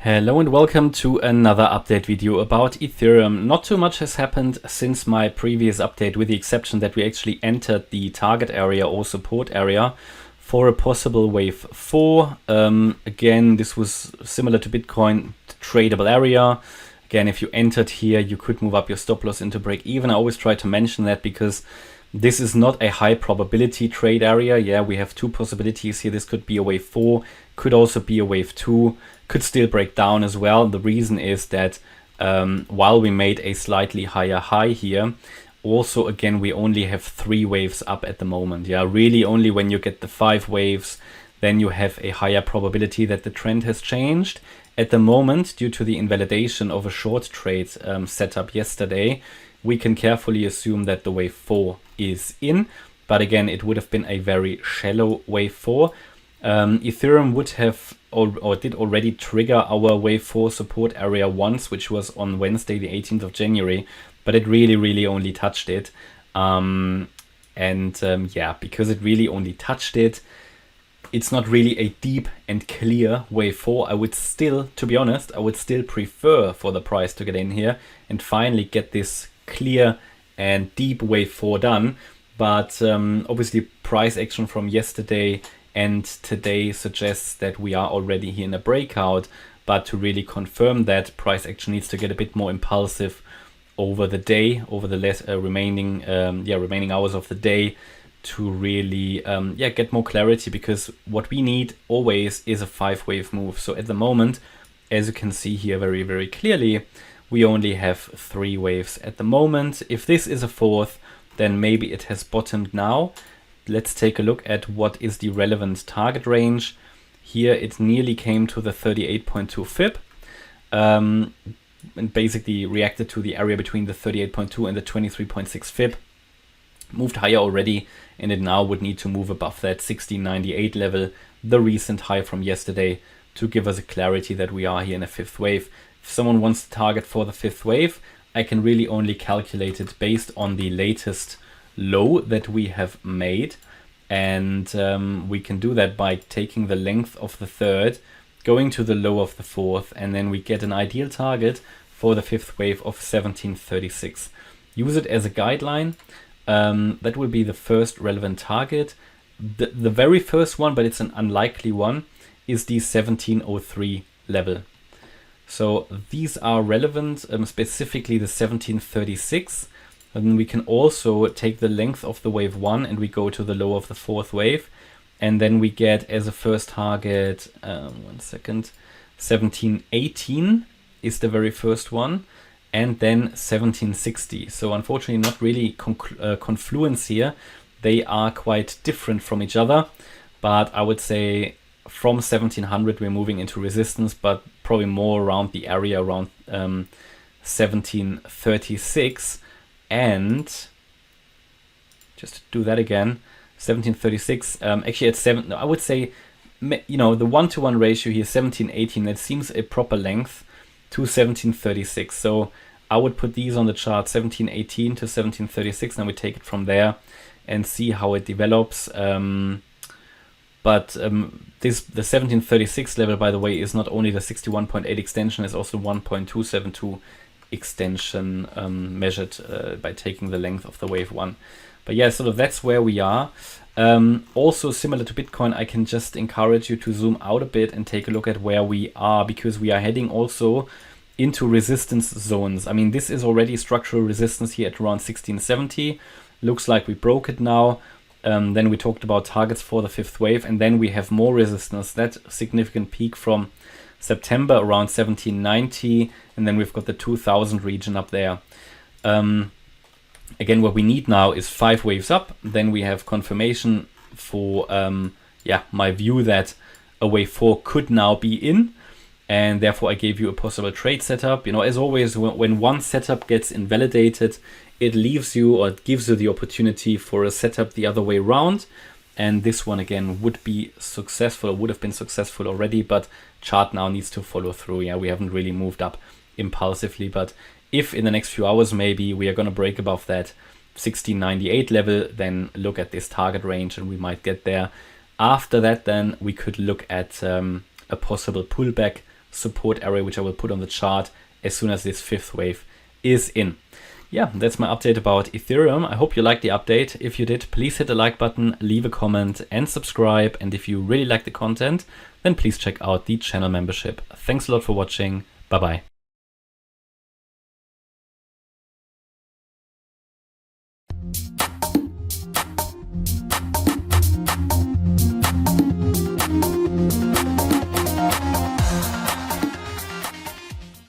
Hello and welcome to another update video about Ethereum. Not too much has happened since my previous update, with the exception that we actually entered the target area or support area for a possible wave 4. Again, this was similar to Bitcoin, tradable area. Again, if you entered here, you could move up your stop loss into break even. I always try to mention that because this is not a high probability trade area. Yeah, we have two possibilities here. This could be a wave 4, could also be a wave 2, could still break down as well. The reason is that while we made a slightly higher high here, also again we only have 3 waves up at the moment. Yeah, really only when you get the 5 waves, then you have a higher probability that the trend has changed. At the moment, due to the invalidation of a short trade setup yesterday, we can carefully assume that the wave 4 is in, but again it would have been a very shallow wave 4. Ethereum would have or did already trigger our wave 4 support area once, which was on Wednesday the 18th of January, but it really only touched it. Yeah, because it really only touched it, it's not really a deep and clear wave 4. I would still, to be honest, I would still prefer for the price to get in here and finally get this clear and deep wave 4 done. But obviously price action from yesterday and today suggests that we are already here in a breakout, but to really confirm that, price action needs to get a bit more impulsive over the day, over the remaining hours of the day, to really get more clarity, because what we need always is a 5-wave move. So at the moment, as you can see here very clearly, we only have 3 waves at the moment. If this is a 4th, then maybe it has bottomed now. Let's take a look at what is the relevant target range. Here it nearly came to the 38.2 fib, and basically reacted to the area between the 38.2 and the 23.6 fib. Moved higher already, and it now would need to move above that 1698 level, the recent high from yesterday, to give us a clarity that we are here in a 5th wave. If someone wants to target for the 5th wave, I can really only calculate it based on the latest low that we have made, and we can do that by taking the length of the 3rd, going to the low of the 4th, and then we get an ideal target for the 5th wave of 1736. Use it as a guideline. That will be the first relevant target. The very first one, but it's an unlikely one, is the 1703 level. So these are relevant, specifically the 1736. And then we can also take the length of the wave 1 and we go to the low of the 4th wave. And then we get as a first target, 1718 is the very first one. And then 1760. So unfortunately not really confluence here. They are quite different from each other. But I would say from 1700 we're moving into resistance, but probably more around the area around 1736. And just to do that again, 1736, actually at 7, no, I would say, you know, the 1-to-1 ratio here, 1718, that seems a proper length to 1736. So I would put these on the chart, 1718 to 1736, and we take it from there and see how it develops. The 1736 level, by the way, is not only the 61.8 extension, it's also 1.272 extension measured by taking the length of the wave 1. But yeah, sort of that's where we are. Also similar to Bitcoin, I can just encourage you to zoom out a bit and take a look at where we are, because we are heading also into resistance zones. I mean, this is already structural resistance here at around 1670. Looks like we broke it now. Then we talked about targets for the 5th wave, and then we have more resistance. That significant peak from September around 1790, and then we've got the 2000 region up there. Again, what we need now is 5 waves up. Then we have confirmation for my view that a wave 4 could now be in, and therefore I gave you a possible trade setup. You know, as always, when one setup gets invalidated, it leaves you, or it gives you the opportunity for a setup the other way around. And this one again would be successful, would have been successful already, but chart now needs to follow through. Yeah, we haven't really moved up impulsively, but if in the next few hours maybe we are going to break above that 1698 level, then look at this target range and we might get there. After that, then we could look at a possible pullback support area, which I will put on the chart as soon as this fifth wave is in. Yeah, that's my update about Ethereum. I hope you liked the update. If you did, please hit the like button, leave a comment and subscribe. And if you really like the content, then please check out the channel membership. Thanks a lot for watching. Bye bye.